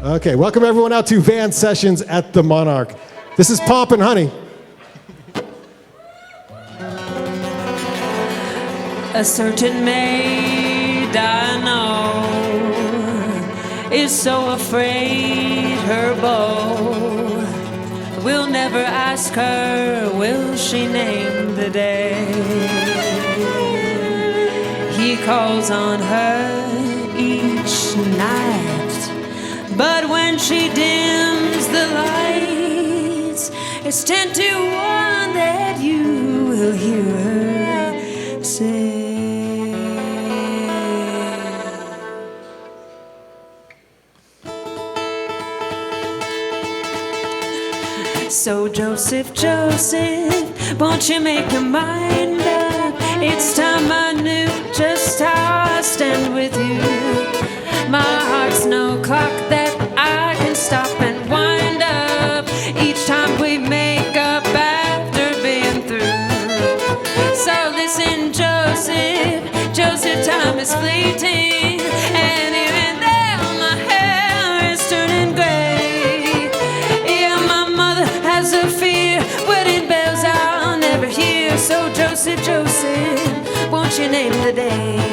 Okay, welcome everyone out to Van Sessions at the Monarch. This is Pompe and Honey. A certain maid I know is so afraid her beau will never ask her, will she name the day? He calls on her each night, but when she dims the lights, it's 10 to 1 that you will hear her say. So Joseph, Joseph, won't you make your mind up? It's time I knew just how I stand with you. My heart's no clock that I can stop and wind up each time we make up after being through. So listen, Joseph, Joseph, time is fleeting, and here and there my hair is turning gray. Yeah, my mother has a fear, wedding bells I'll never hear. So Joseph, Joseph, won't you name the day?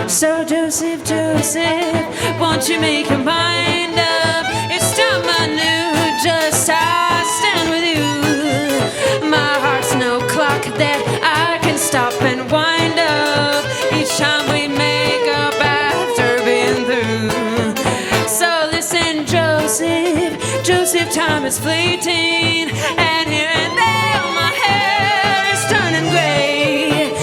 So Joseph, Joseph, won't you make your mind up? It's time I knew just how I stand with you. My heart's no clock that I can stop and wind up each time we make up after being through. So listen, Joseph, Joseph, time is fleeting, and here and there my hair is turning gray.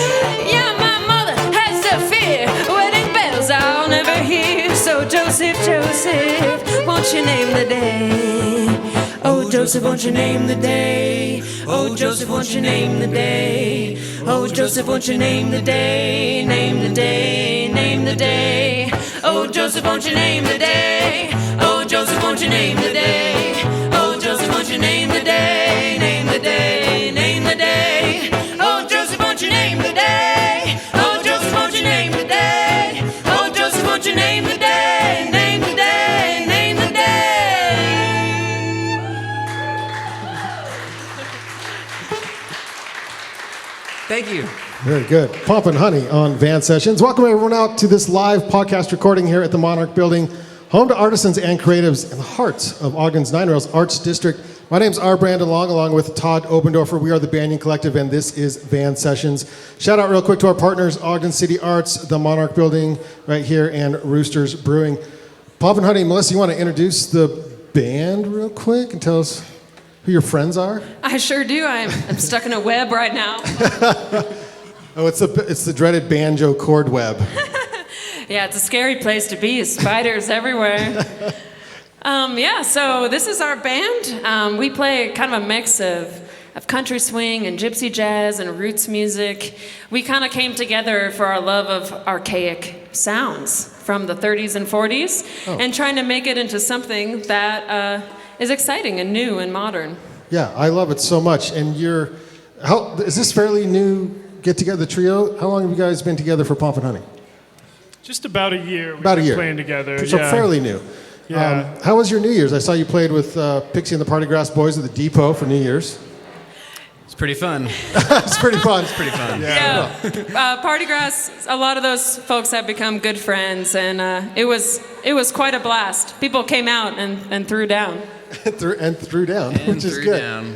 Yeah, my mother has a fear, wedding bells I'll never hear. So Joseph, Joseph, won't you name the day? Oh Joseph, won't you name the day? Oh Joseph, won't you name the day? Oh Joseph, won't you name the day? Name the day, name the day. Oh Joseph, won't you name the day? Oh Joseph, won't you name the day? Oh Joseph, won't you name the day? Name the day, name the day. Oh Joseph, won't you name the day? Oh Joseph, won't you name the day? Oh Joseph, won't you name the day? Name the day, name the day. Thank you. Very good. Pompe and Honey on Van Sessions. Welcome everyone out to this live podcast recording here at the Monarch Building, home to artisans and creatives in the heart of Ogden's Nine Rails Arts District. My name's Brandon Long, along with Todd Oberndorfer. We are the Banyan Collective, and this is Van Sessions. Shout out real quick to our partners, Ogden City Arts, the Monarch Building right here, and Roosters Brewing. Pompe and Honey, Melissa, you want to introduce the band real quick and tell us who your friends are? I sure do. I'm stuck in a web right now. Oh, it's the dreaded banjo chord web. Yeah, it's a scary place to be. Spiders everywhere. So this is our band. We play kind of a mix of country swing and gypsy jazz and roots music. We kind of came together for our love of archaic sounds from the 30s and 40s and trying to make it into something that is exciting and new and modern. Yeah, I love it so much. And is this fairly new get-together trio? How long have you guys been together for Pompe and Honey? Just about a year. About a year. Playing together. So fairly new. Yeah. How was your New Year's? I saw you played with Pixie and the Party Grass Boys at the Depot for New Year's. pretty fun. It's pretty fun. Pretty fun. Yeah. Party Grass, a lot of those folks have become good friends, and it was quite a blast. People came out and threw down. threw down, which is threw good. down.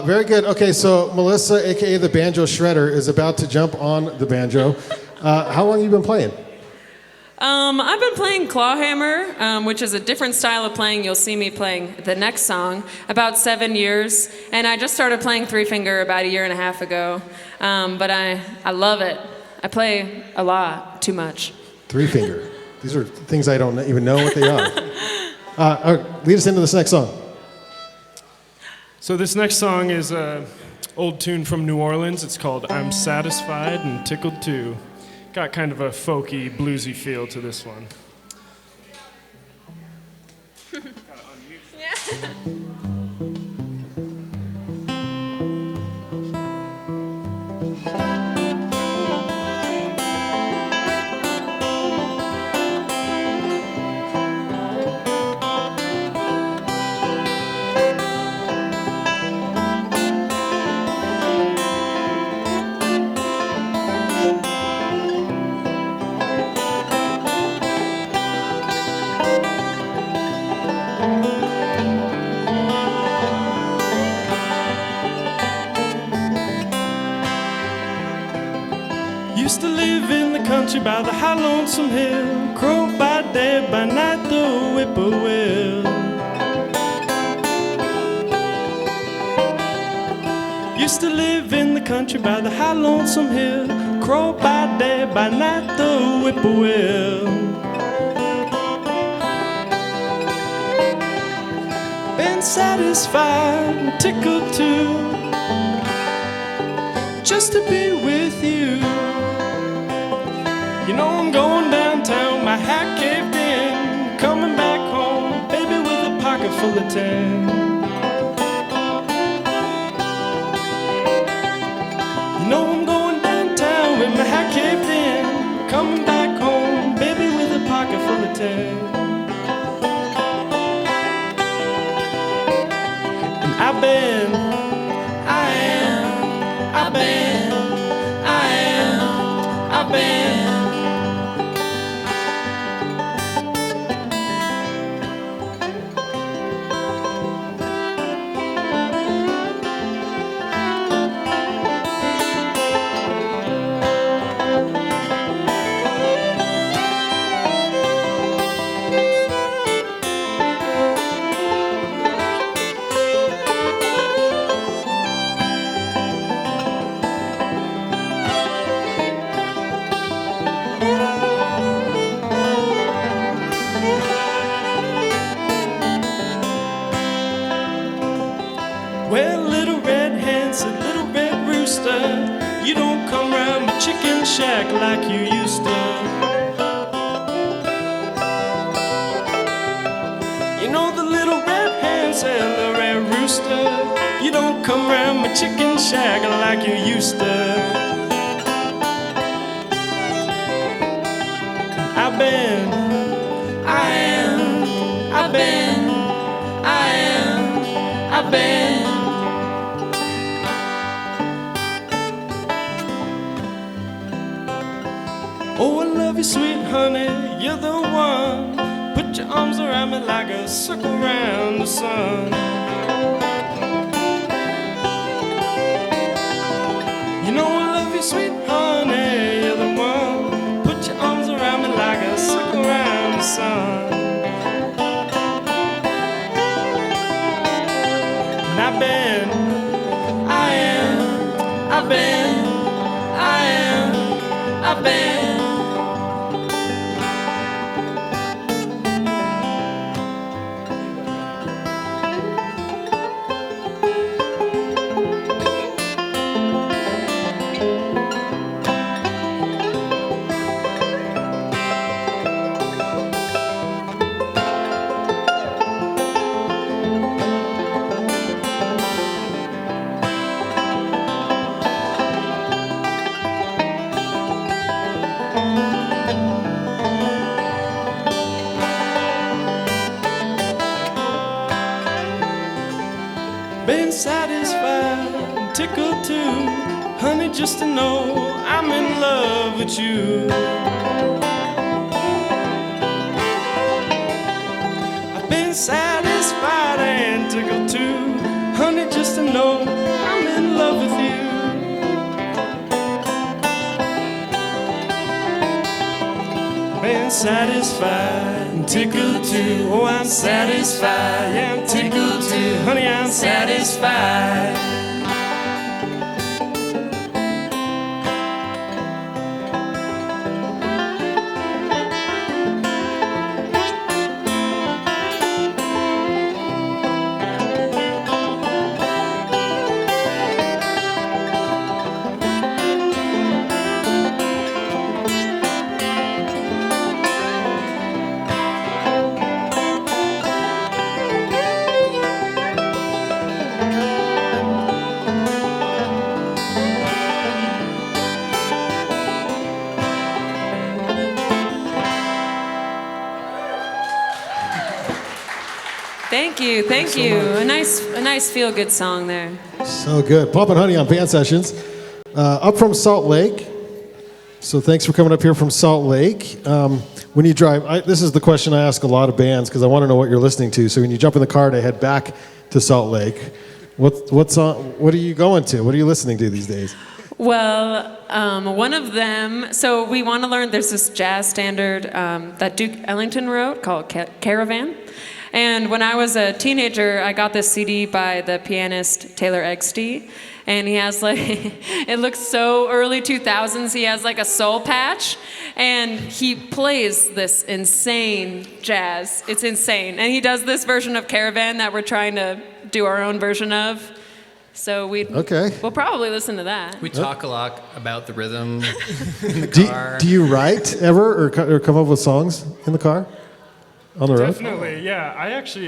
Very good. Okay, so Melissa, aka the Banjo Shredder, is about to jump on the banjo. How long have you been playing? I've been playing clawhammer, which is a different style of playing. You'll see me playing the next song, about 7 years. And I just started playing three finger about a year and a half ago. But I love it. I play a lot, too much. Three finger. These are things I don't even know what they are. Lead us into this next song. So this next song is an old tune from New Orleans. It's called I'm Satisfied and Tickled Too. Got kind of a folky, bluesy feel to this one. Used to live in the country by the high lonesome hill, crow by day, by night the whippoorwill. Used to live in the country by the high lonesome hill, crow by day, by night the whippoorwill. Been satisfied and tickled too, just to be with you. You know I'm going downtown, my hat caved in, coming back home, baby, with a pocket full of tin. You know I'm going downtown with my hat caved in, coming back home, baby, with a pocket full of tin. And I've been well, little red hen said, little red rooster, you don't come round my chicken shack like you used to. You know the little red hen said, little red rooster, you don't come round my chicken shack like you used to. I've been oh, I love you, sweet honey, you're the one. Put your arms around me like a circle around the sun. You know I love you, sweet honey, you're the one. Put your arms around me like a circle around the sun. And I've been been satisfied and tickled too. Honey, just to know I'm in love with you. I've been satisfied and tickled too. Honey, just to know I'm in love with you. Been satisfied and tickled too. Oh, I'm satisfied, yeah, I'm tickled too. Honey, I'm satisfied. Thank you. A nice feel-good song there. So good. Pompe and Honey on Van Sessions. Up from Salt Lake. So thanks for coming up here from Salt Lake. When you drive, this is the question I ask a lot of bands because I want to know what you're listening to. So when you jump in the car to head back to Salt Lake, what are you going to? What are you listening to these days? Well, one of them, so we want to learn, there's this jazz standard that Duke Ellington wrote called Caravan. And when I was a teenager, I got this CD by the pianist Taylor Eggstee. And he has like, it looks so early 2000s, he has like a soul patch. And he plays this insane jazz. It's insane. And he does this version of Caravan that we're trying to do our own version of. So we'll probably listen to that. We talk a lot about the rhythm in the car. Do you write ever or come up with songs in the car? On the road? Definitely, yeah.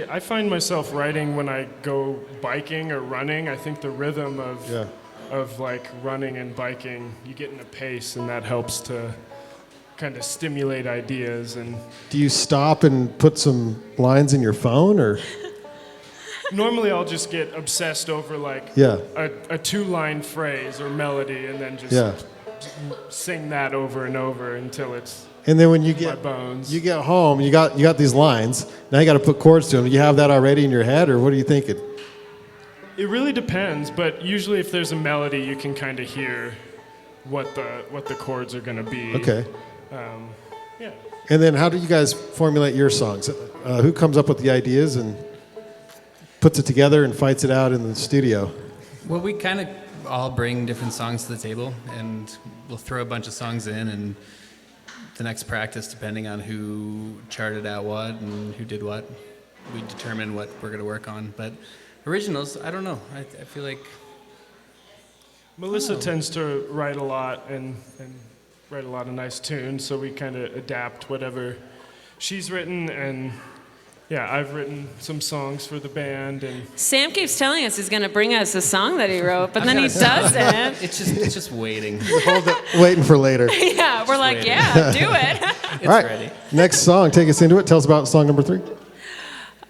I find myself writing when I go biking or running. I think the rhythm of like running and biking, you get in a pace, and that helps to kind of stimulate ideas. And do you stop and put some lines in your phone, or? Normally, I'll just get obsessed over like a two-line phrase or melody, and then just sing that over and over until it's. And then when you get home, you got these lines. Now you got to put chords to them. Do you have that already in your head, or what are you thinking? It really depends, but usually if there's a melody, you can kind of hear what the chords are going to be. Okay. Yeah. And then how do you guys formulate your songs? Who comes up with the ideas and puts it together and fights it out in the studio? Well, we kind of all bring different songs to the table, and we'll throw a bunch of songs in, and the next practice, depending on who charted out what and who did what, we determine what we're going to work on. But originals, I don't know. I feel like Melissa tends to write a lot and write a lot of nice tunes, so we kind of adapt whatever she's written. And yeah, I've written some songs for the band. And Sam keeps telling us he's going to bring us a song that he wrote, but then he doesn't. It's just waiting. Waiting for later. Yeah, we're like, waiting. yeah, do it. It's all right, ready. Next song, take us into it. Tell us about song number 3.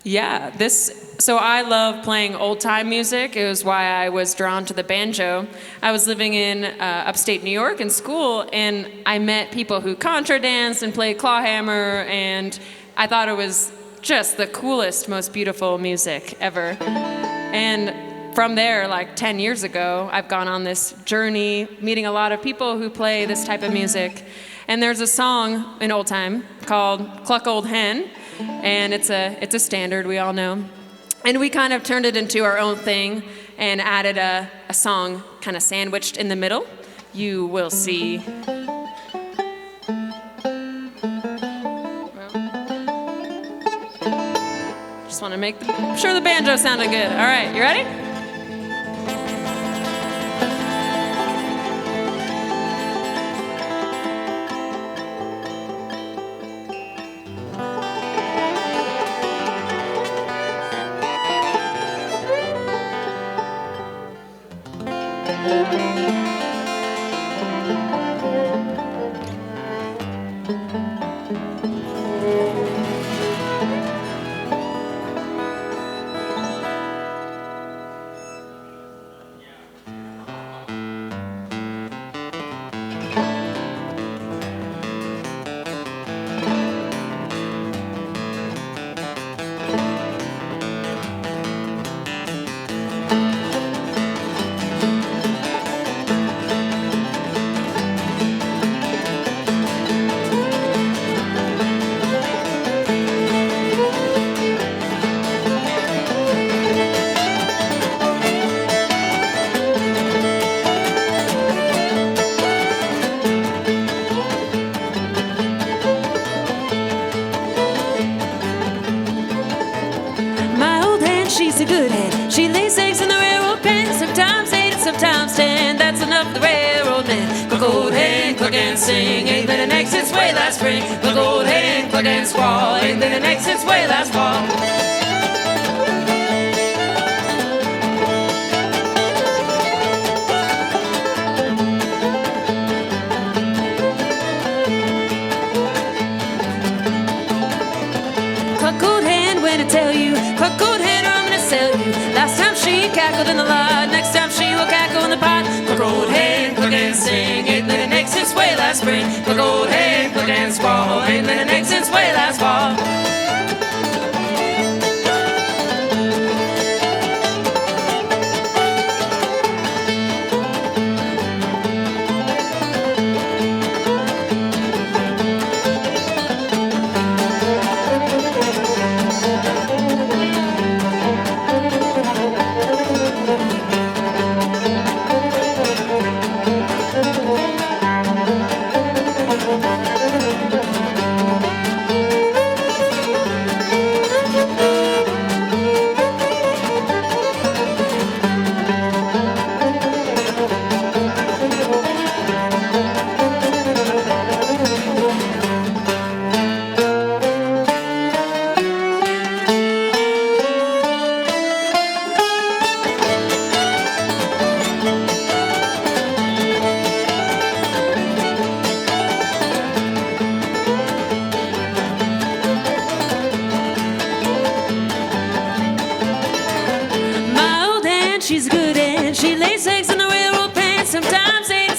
Yeah, so I love playing old-time music. It was why I was drawn to the banjo. I was living in upstate New York in school, and I met people who contra danced and played clawhammer, and I thought it was just the coolest, most beautiful music ever. And from there, like 10 years ago, I've gone on this journey, meeting a lot of people who play this type of music. And there's a song in old time called Cluck Old Hen, and it's a standard we all know. And we kind of turned it into our own thing and added a song kind of sandwiched in the middle. You will see. Just want to make sure the banjo sounded good. All right, you ready? sing. Ain't been an exit way last spring. Look old hen, cluck and squall. Ain't been an exit way last fall. Tell you, cluck old hen, I'm gonna sell you. Last time she cackled in the lot, next time she will cackle in the pot. Cluck old hen, cluck and sing. Ain't been an egg since way last spring. Cluck old hen, cluck and squall. Ain't been an egg since way last fall.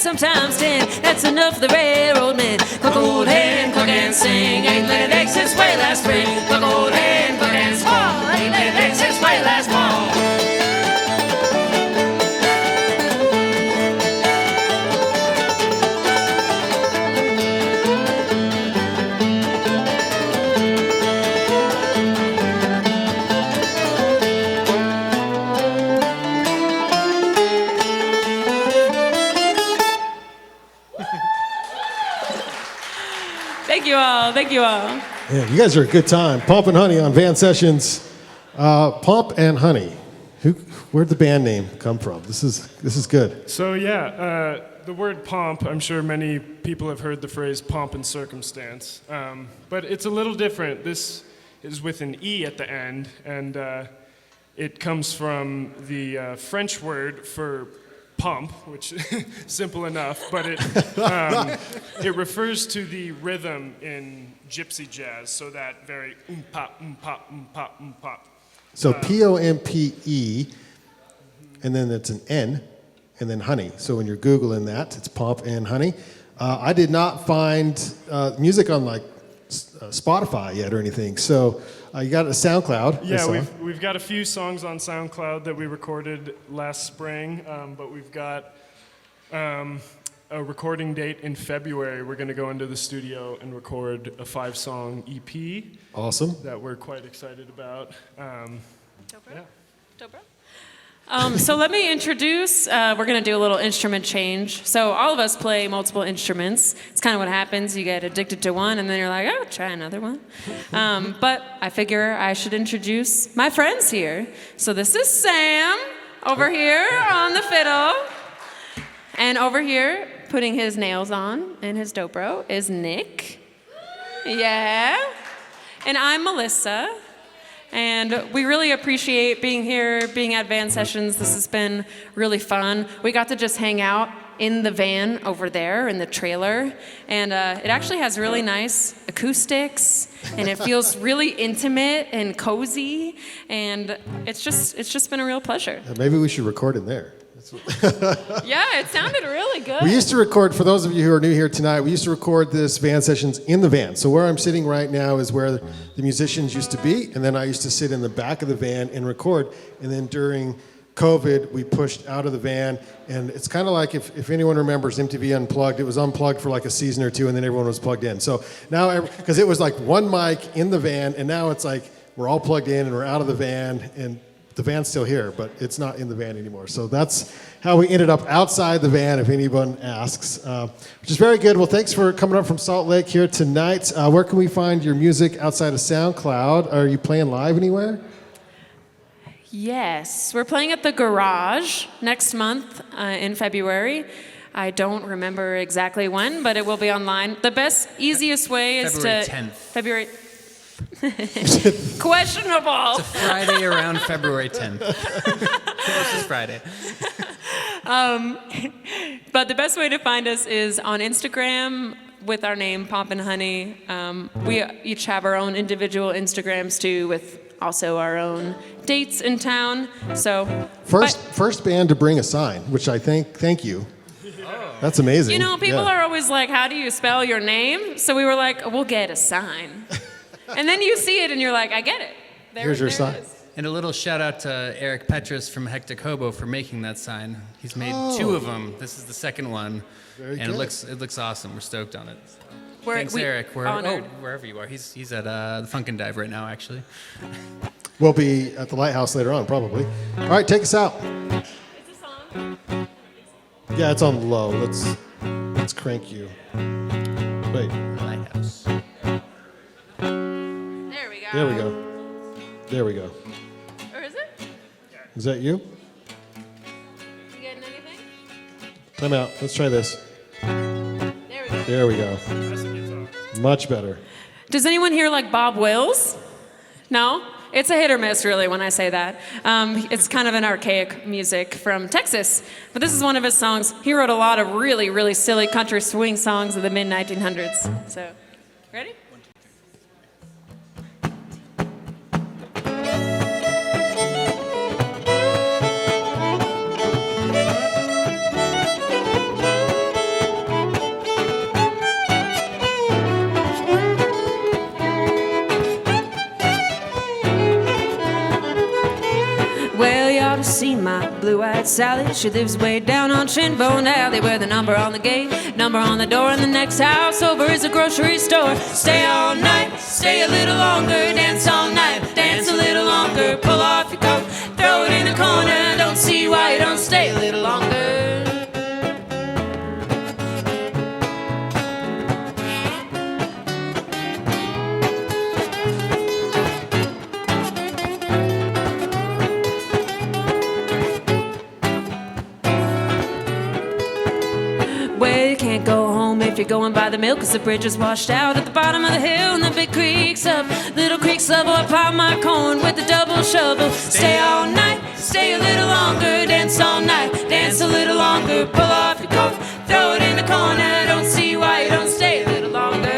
Sometimes 10, that's enough for the railroad man. Cluck old hen, cluck and sing. Ain't let it egg since way last spring. Cluck old hen, cluck and squall. Ain't let it egg since way last fall. Thank you all. Yeah, you guys are a good time. Pompe and Honey on Van Sessions. Pompe and Honey. Where'd the band name come from? This is good. So yeah, the word pomp, I'm sure many people have heard the phrase pomp and circumstance, but it's a little different. This is with an E at the end, and it comes from the French word for pump, which is simple enough, but it refers to the rhythm in gypsy jazz, so that very pop, pop, pop, pop. So Pompe, and then it's an N, and then honey. So when you're Googling that, it's Pompe and Honey. I did not find music on like Spotify yet or anything, so you got a SoundCloud. Yeah, we've got a few songs on SoundCloud that we recorded last spring, but we've got a recording date in February. We're going to go into the studio and record a 5-song EP. Awesome. That we're quite excited about. Yeah. So let me introduce, we're going to do a little instrument change. So all of us play multiple instruments. It's kind of what happens. You get addicted to one, and then you're like, oh, try another one. But I figure I should introduce my friends here. So this is Sam over here on the fiddle. And over here, putting his nails on and his dobro, is Nick. Yeah. And I'm Melissa. And we really appreciate being here, being at Van Sessions. This has been really fun. We got to just hang out in the van over there in the trailer. And it actually has really nice acoustics. And it feels really intimate and cozy. And it's just been a real pleasure. Maybe we should record in there. Yeah, it sounded really good. We used to record, for those of you who are new here tonight, we used to record this Van Sessions in the van. So where I'm sitting right now is where the musicians used to be, and then I used to sit in the back of the van and record. And then during COVID, we pushed out of the van, and it's kind of like if anyone remembers MTV Unplugged, it was unplugged for like a season or two, and then everyone was plugged in. So now, because it was like one mic in the van, and now it's like we're all plugged in and we're out of the van, and the van's still here, but it's not in the van anymore. So that's how we ended up outside the van, if anyone asks, which is very good. Well, thanks for coming up from Salt Lake here tonight. Where can we find your music outside of SoundCloud? Are you playing live anywhere? Yes, we're playing at the Garage next month in February. I don't remember exactly when, but it will be online. The best, easiest way is February to... 10th. February 10th. Questionable. It's a Friday around February 10th. This is Friday. But the best way to find us is on Instagram with our name, Pompe and Honey. We each have our own individual Instagrams too, with also our own dates in town. So First band to bring a sign, which I thank you. That's amazing. you know, people Yeah. are always like, how do you spell your name? So we were like, we'll get a sign. And then you see it and you're like, I get it. Here's your there sign. it is. And a little shout out to Eric Petrus from Hectic Hobo for making that sign. He's made 2 of them. This is the second one. Very and good. it looks awesome. We're stoked on it. We're- Thanks, we Eric. honored. Wherever you are. He's at the Funkin' Dive right now, actually. We'll be at the Lighthouse later on, probably. All right, take us out. Is this on? Yeah, it's on low. Let's crank you. Wait, Lighthouse. There we go. there we go. There we go. Or is it? Is that you? You getting anything? Time out. Let's try this. There we go. There we go. That's a guitar. Much better. Does anyone here like Bob Wills? No? It's a hit or miss, really, when I say that. It's kind of an archaic music from Texas, but this is one of his songs. He wrote a lot of really, really silly country swing songs of the mid-1900s. So, ready? Well, you ought to see my blue-eyed Sally. She lives way down on Shinbone Alley, where the number on the gate, number on the door, and the next house over is a grocery store. Stay all night, stay a little longer, dance all night, dance a little longer. Pull off your coat, throw it in the corner. Don't see why you don't stay a little longer. Well, you can't go home if you're going by the mill, 'cause the bridge is washed out at the bottom of the hill, and the big creek's up, little creek's level. I plow my corn with a double shovel. Stay all night, stay a little longer, dance all night, dance a little longer. Pull off your coat, throw it in the corner. Don't see why you don't stay a little longer.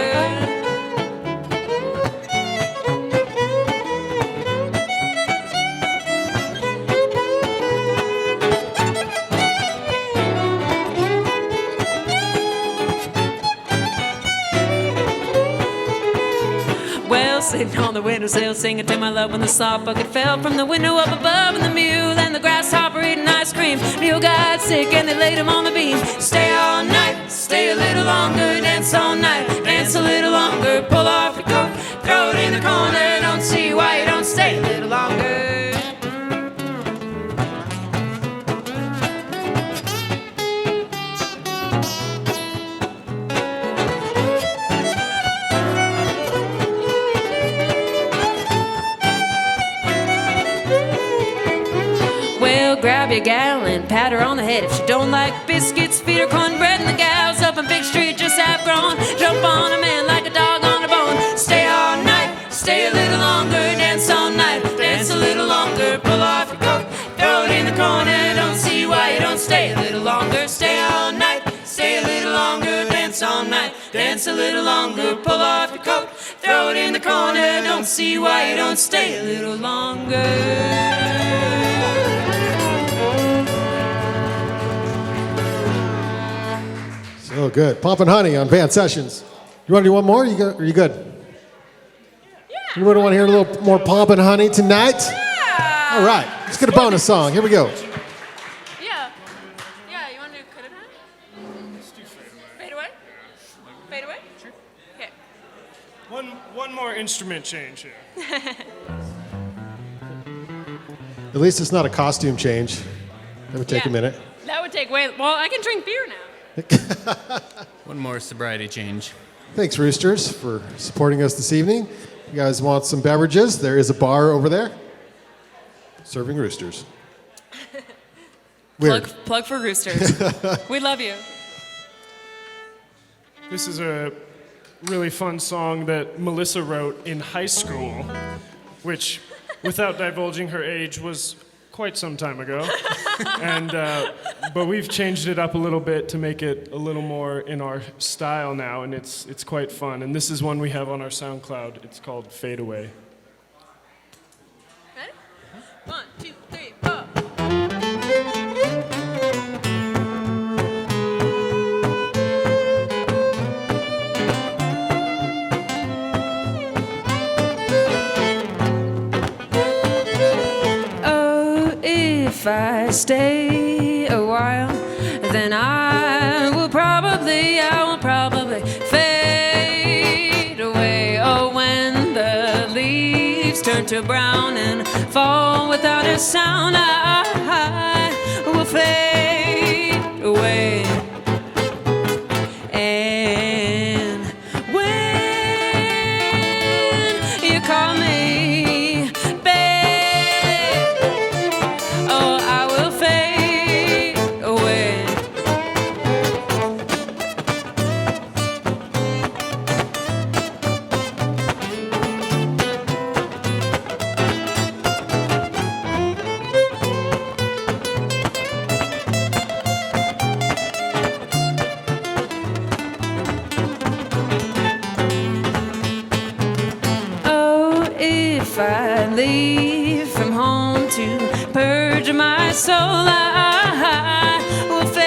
Well, sitting on the windowsill, singing to my love when the salt bucket fell from the window up above, and the mule and the grasshopper eating ice cream. Mule got sick and they laid him on the beam. Stay all night, stay a little longer, dance all night, dance a little longer. Pull off your coat, throw it in the corner. Don't see why you don't stay a little longer. Well, grab your gal and pat her on the head. If she don't like biscuits, feed her cornbread. And the gals up on Big Street just have grown. Jump on a man like a dog on a bone. Stay all night, stay a little longer, dance all night, dance a little longer. Pull off your coat, throw it in the corner. Don't see why you don't stay a little longer. Stay all night, stay a little longer, dance all night, dance a little longer. Pull off your coat, throw it in the corner. Don't see why you don't stay a little longer. So good. Pomp and Honey on Van Sessions. You want to do one more? Are you good? Yeah. You want to hear a little more Pomp and Honey tonight? Yeah. All right. Let's get a bonus song. Here we go. Yeah. Yeah, you want to do Cut It High? Fade away? Fade away? Sure. Okay. One more instrument change here. At least it's not a costume change. That would take a minute. That would take way. Well, I can drink beer now. One more sobriety change. Thanks, Roosters, for supporting us this evening. You guys want some beverages? There is a bar over there serving Roosters. Weird. Plug for Roosters. We love you. This is a really fun song that Melissa wrote in high school, which, without divulging her age, was quite some time ago. But we've changed it up a little bit to make it a little more in our style now, and it's quite fun. And this is one we have on our SoundCloud. It's called Fade Away. Ready? 1, 2, 3, 4. If I stay a while, then I will probably fade away. Oh, when the leaves turn to brown and fall without a sound, I will fade away. And when you call me if I leave from home to purge my soul, I will fade.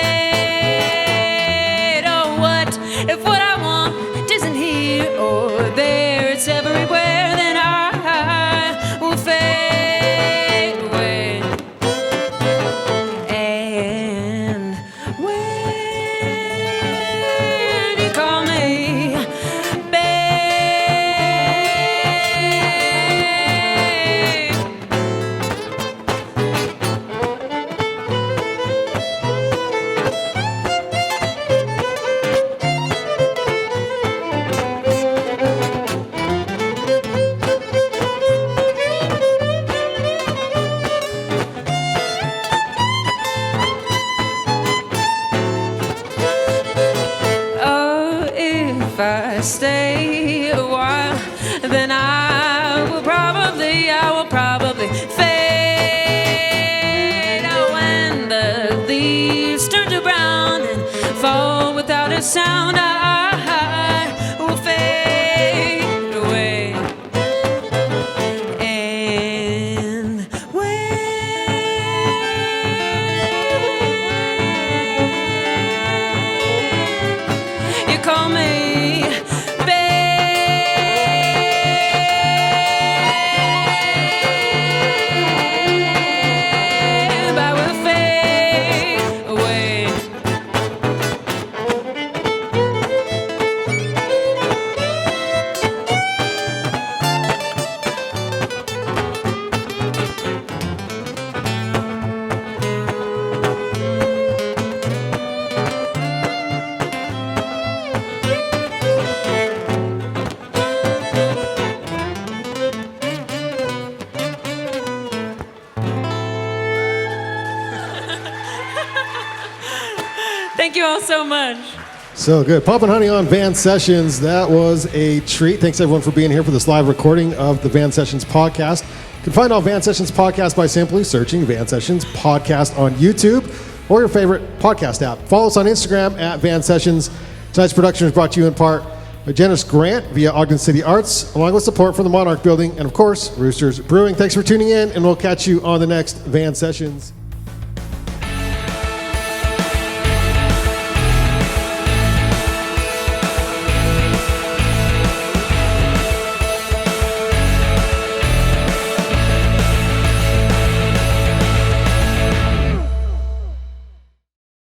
Oh, what if what I want isn't here or there? It's everywhere, then I will fade away. And when you call me if I stay a while, then I will probably fade. Oh, when the leaves turn to brown and fall without a sound, I will fade away. And when you call me Thank you all so much. So good. Pompe and Honey on Van Sessions. That was a treat. Thanks everyone for being here for this live recording of the Van Sessions podcast. You can find all Van Sessions podcast by simply searching Van Sessions podcast on YouTube or your favorite podcast app. Follow us on Instagram at Van Sessions. Tonight's production is brought to you in part by generous grant via Ogden City Arts, along with support from the Monarch Building and, of course, Roosters Brewing. Thanks for tuning in, and we'll catch you on the next Van Sessions.